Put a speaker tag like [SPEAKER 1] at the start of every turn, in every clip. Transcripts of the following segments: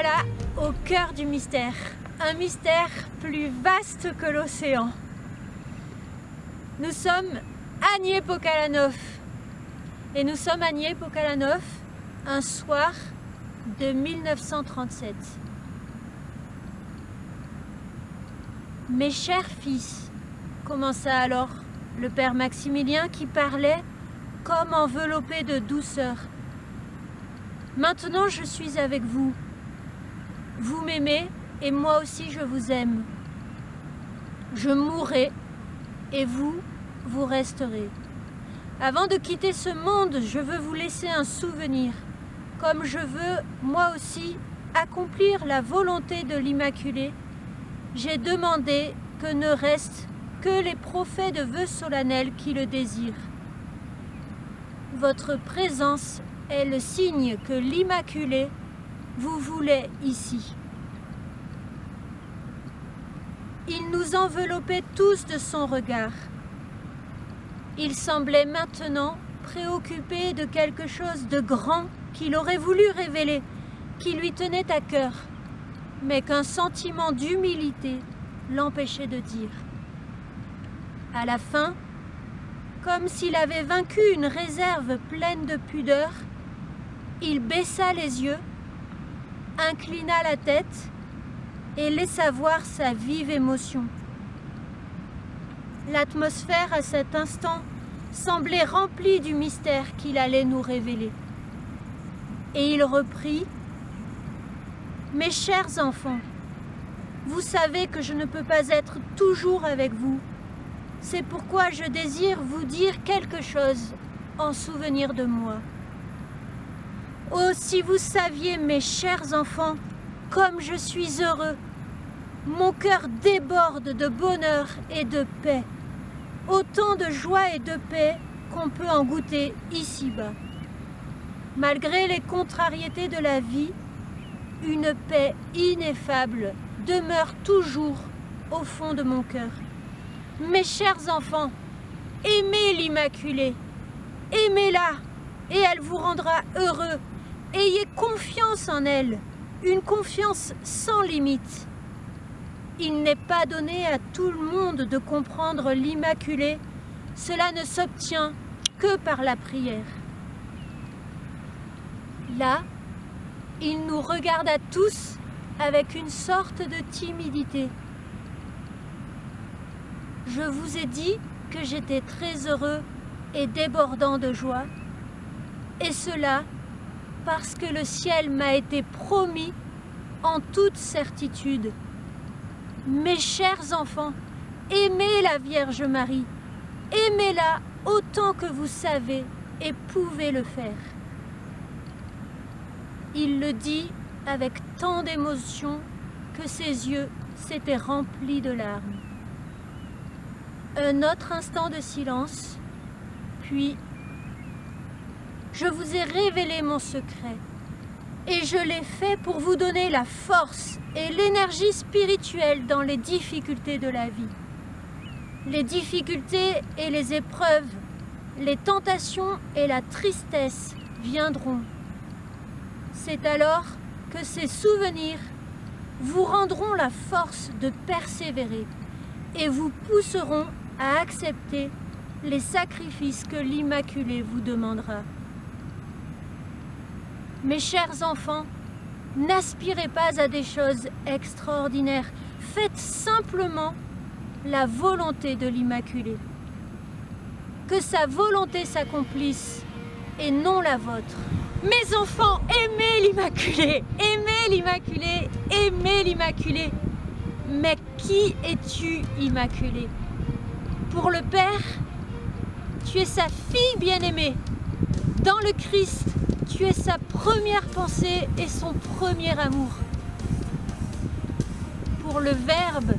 [SPEAKER 1] voilà au cœur du mystère. Un mystère plus vaste que l'océan. Nous sommes à Niepokalanów. Et nous sommes à Niepokalanów un soir de 1937. Mes chers fils, commença alors le père Maximilien qui parlait comme enveloppé de douceur. Maintenant je suis avec vous. Vous m'aimez et moi aussi je vous aime. Je mourrai et vous, vous resterez. Avant de quitter ce monde, je veux vous laisser un souvenir, comme je veux, moi aussi, accomplir la volonté de l'Immaculée. J'ai demandé que ne restent que les prophètes de vœux solennels qui le désirent. Votre présence est le signe que l'Immaculée vous voulait ici. Il nous enveloppait tous de son regard. Il semblait maintenant préoccupé de quelque chose de grand qu'il aurait voulu révéler, qui lui tenait à cœur, mais qu'un sentiment d'humilité l'empêchait de dire. À la fin, comme s'il avait vaincu une réserve pleine de pudeur, il baissa les yeux, inclina la tête et laissa voir sa vive émotion. L'atmosphère à cet instant semblait remplie du mystère qu'il allait nous révéler. Et il reprit : « Mes chers enfants, vous savez que je ne peux pas être toujours avec vous. C'est pourquoi je désire vous dire quelque chose en souvenir de moi. Oh, si vous saviez, mes chers enfants, comme je suis heureux. Mon cœur déborde de bonheur et de paix. Autant de joie et de paix qu'on peut en goûter ici-bas. Malgré les contrariétés de la vie, une paix ineffable demeure toujours au fond de mon cœur. Mes chers enfants, aimez l'Immaculée, aimez-la et elle vous rendra heureux. Ayez confiance en elle, une confiance sans limite. Il n'est pas donné à tout le monde de comprendre l'Immaculée, cela ne s'obtient que par la prière. » Là, il nous regarda tous avec une sorte de timidité. Je vous ai dit que j'étais très heureux et débordant de joie, et cela parce que le ciel m'a été promis en toute certitude. Mes chers enfants, aimez la Vierge Marie, aimez-la autant que vous savez et pouvez le faire. Il le dit avec tant d'émotion que ses yeux s'étaient remplis de larmes. Un autre instant de silence, puis « Je vous ai révélé mon secret et je l'ai fait pour vous donner la force et l'énergie spirituelle dans les difficultés de la vie. Les difficultés et les épreuves, les tentations et la tristesse viendront. C'est alors que ces souvenirs vous rendront la force de persévérer et vous pousseront à accepter les sacrifices que l'Immaculée vous demandera. Mes chers enfants, n'aspirez pas à des choses extraordinaires. Faites simplement la volonté de l'Immaculée. Que sa volonté s'accomplisse et non la vôtre. Mes enfants, aimez l'Immaculée, aimez l'Immaculée, aimez l'Immaculée. Mais qui es-tu, Immaculée? Pour le Père, tu es sa fille bien-aimée. Dans le Christ, tu es sa première pensée et son premier amour. Pour le Verbe,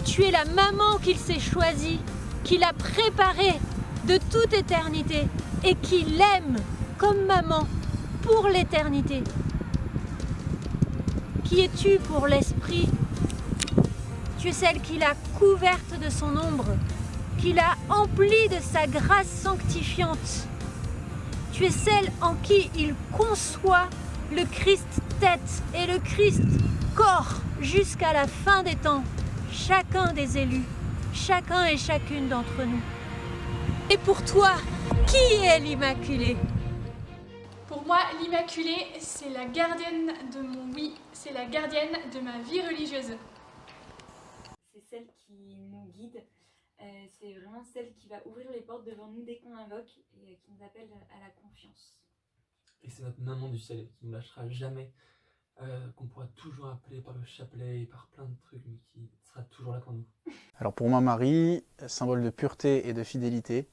[SPEAKER 1] tu es la maman qu'il s'est choisie, qu'il a préparée de toute éternité et qui l'aime comme maman pour l'éternité. Qui es-tu pour l'Esprit? Tu es celle qu'il a couverte de son ombre, qu'il a emplie de sa grâce sanctifiante. Tu es celle en qui il conçoit le Christ tête et le Christ, corps, jusqu'à la fin des temps, chacun des élus, chacun et chacune d'entre nous. Et pour toi, qui est l'Immaculée?
[SPEAKER 2] Pour moi, l'Immaculée, c'est la gardienne de mon oui, c'est la gardienne de ma vie religieuse.
[SPEAKER 3] C'est celle qui nous guide, c'est vraiment celle qui va ouvrir les portes devant nous dès qu'on invoque et qui nous appelle à la confiance.
[SPEAKER 4] Et c'est notre maman du ciel qui ne nous lâchera jamais, qu'on pourra toujours appeler par le chapelet et par plein de trucs, mais qui sera toujours là pour nous.
[SPEAKER 5] Alors pour moi, Marie, symbole de pureté et de fidélité,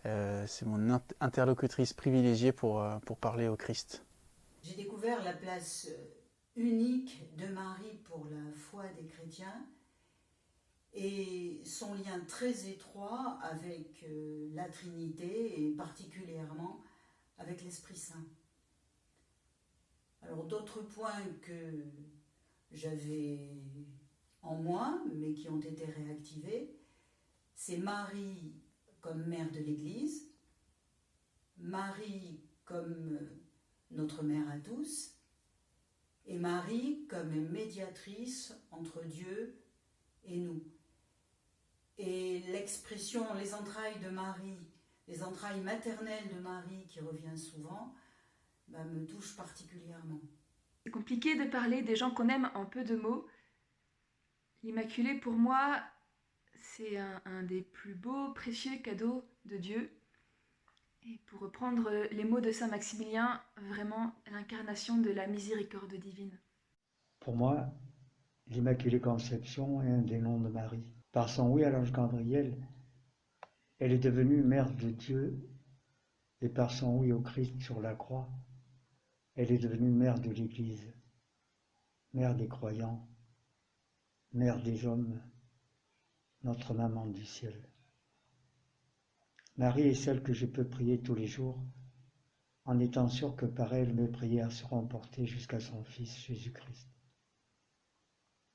[SPEAKER 5] c'est mon interlocutrice privilégiée pour parler au Christ.
[SPEAKER 6] J'ai découvert la place unique de Marie pour la foi des chrétiens et son lien très étroit avec la Trinité et particulièrement avec l'Esprit Saint. Alors d'autres points que j'avais en moi, mais qui ont été réactivés, c'est Marie comme mère de l'Église, Marie comme notre mère à tous, et Marie comme médiatrice entre Dieu et nous. Et l'expression « les entrailles de Marie », les entrailles maternelles de Marie qui revient souvent, me touche particulièrement.
[SPEAKER 7] C'est compliqué de parler des gens qu'on aime en peu de mots. L'Immaculée, pour moi, c'est un des plus beaux, précieux cadeaux de Dieu. Et pour reprendre les mots de Saint Maximilien, vraiment l'incarnation de la miséricorde divine.
[SPEAKER 8] Pour moi, l'Immaculée Conception est un des noms de Marie. Par son oui à l'ange Gabriel, elle est devenue mère de Dieu, et par son oui au Christ sur la croix, elle est devenue mère de l'Église, mère des croyants, mère des hommes, notre maman du ciel. Marie est celle que je peux prier tous les jours, en étant sûr que par elle mes prières seront portées jusqu'à son Fils Jésus-Christ.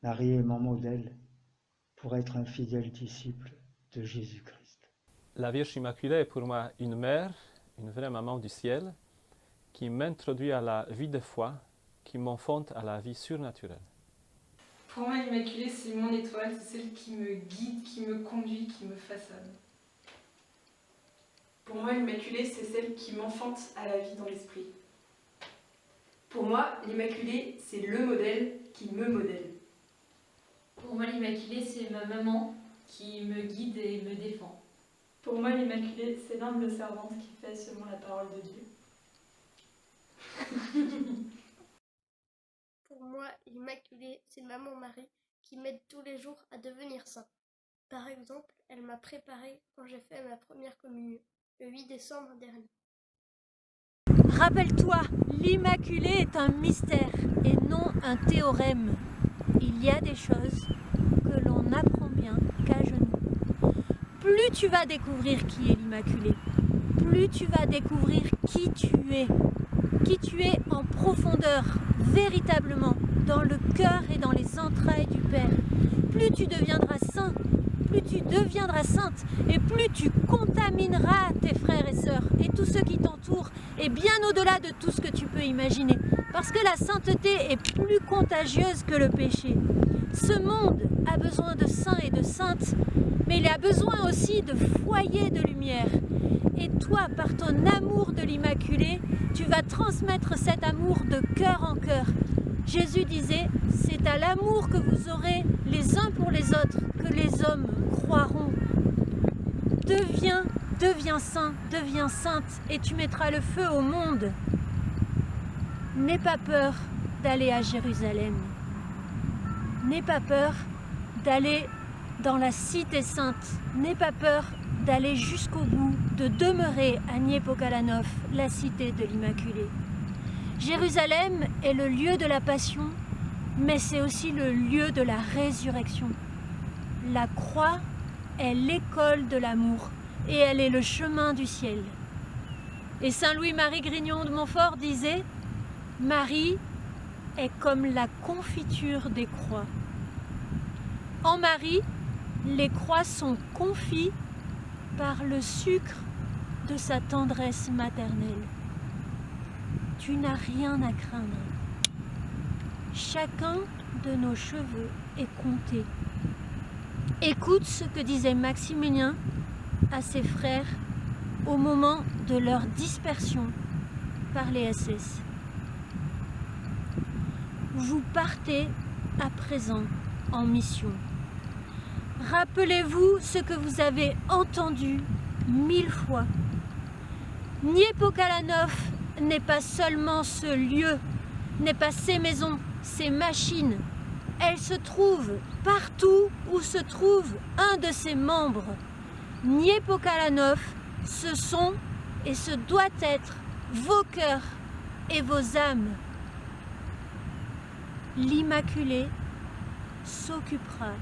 [SPEAKER 8] Marie est mon modèle pour être un fidèle disciple de Jésus-Christ.
[SPEAKER 9] La Vierge Immaculée est pour moi une mère, une vraie maman du ciel, qui m'introduit à la vie de foi, qui m'enfonce à la vie surnaturelle.
[SPEAKER 10] Pour moi, l'Immaculée, c'est mon étoile, c'est celle qui me guide, qui me conduit, qui me façonne.
[SPEAKER 11] Pour moi, l'Immaculée, c'est celle qui m'enfante à la vie dans l'esprit. Pour moi, l'Immaculée, c'est le modèle qui me modèle.
[SPEAKER 12] Pour moi, l'Immaculée, c'est ma maman qui me guide et me défend.
[SPEAKER 13] Pour moi, l'Immaculée, c'est l'humble servante qui fait selon la parole de Dieu.
[SPEAKER 14] Pour moi, l'Immaculée, c'est maman Marie qui m'aide tous les jours à devenir saint. Par exemple, elle m'a préparé quand j'ai fait ma première communion, le 8 décembre dernier.
[SPEAKER 1] Rappelle-toi, l'Immaculée est un mystère et non un théorème. Il y a des choses que l'on n'apprend bien qu'à genoux. Plus tu vas découvrir qui est l'Immaculée, plus tu vas découvrir qui tu es en profondeur, véritablement, dans le cœur et dans les entrailles du Père. Plus tu deviendras saint, plus tu deviendras sainte, et plus tu contamineras tes frères et sœurs et tous ceux qui t'entourent, et bien au-delà de tout ce que tu peux imaginer. Parce que la sainteté est plus contagieuse que le péché. Ce monde a besoin de saints et de saintes, mais il a besoin aussi de foyers de lumière. Et toi, par ton amour de l'Immaculée, tu vas transmettre cet amour de cœur en cœur. Jésus disait, c'est à l'amour que vous aurez les uns pour les autres que les hommes croiront. Deviens saint, deviens sainte, et tu mettras le feu au monde. N'aie pas peur d'aller à Jérusalem. N'aie pas peur d'aller dans la cité sainte. N'aie pas peur d'aller jusqu'au bout, de demeurer à Niepokalanów, la cité de l'Immaculée. Jérusalem est le lieu de la passion, mais c'est aussi le lieu de la résurrection. La croix est l'école de l'amour et elle est le chemin du ciel. Et Saint Louis-Marie Grignon de Montfort disait « Marie est comme la confiture des croix. En Marie, les croix sont confites par le sucre de sa tendresse maternelle. Tu n'as rien à craindre. chacun de nos cheveux est compté. Écoute ce que disait Maximilien à ses frères au moment de leur dispersion par les SS. Vous partez à présent en mission. Rappelez-vous ce que vous avez entendu 1000 fois. Niepokalanów n'est pas seulement ce lieu, n'est pas ces maisons, ces machines. Elles se trouvent partout où se trouve un de ses membres. Niepokalanów, ce sont et ce doit être vos cœurs et vos âmes. L'Immaculée s'occupera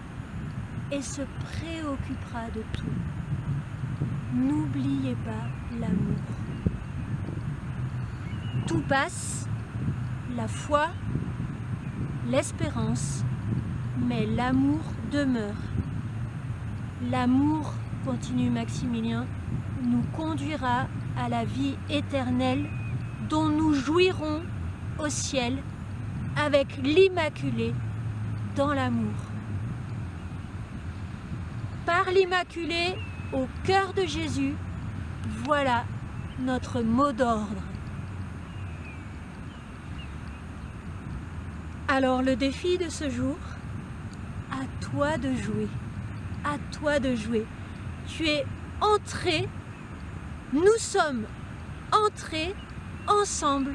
[SPEAKER 1] et se préoccupera de tout. N'oubliez pas l'amour. Tout passe, la foi, l'espérance, mais l'amour demeure. L'amour, continue Maximilien, nous conduira à la vie éternelle dont nous jouirons au ciel avec l'Immaculée dans l'amour. Par l'Immaculée, au cœur de Jésus, voilà notre mot d'ordre. Alors le défi de ce jour, à toi de jouer, à toi de jouer. Tu es entré, nous sommes entrés ensemble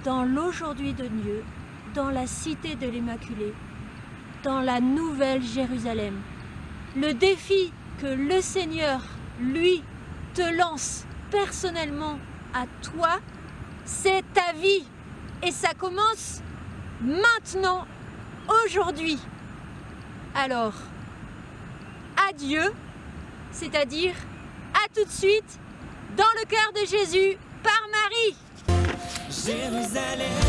[SPEAKER 1] dans l'aujourd'hui de Dieu, dans la cité de l'Immaculée, dans la nouvelle Jérusalem. Le défi que le Seigneur, lui, te lance personnellement à toi, c'est ta vie. Et ça commence maintenant, aujourd'hui. Alors, adieu, c'est-à-dire à tout de suite, dans le cœur de Jésus, par Marie.
[SPEAKER 15] Jérusalem.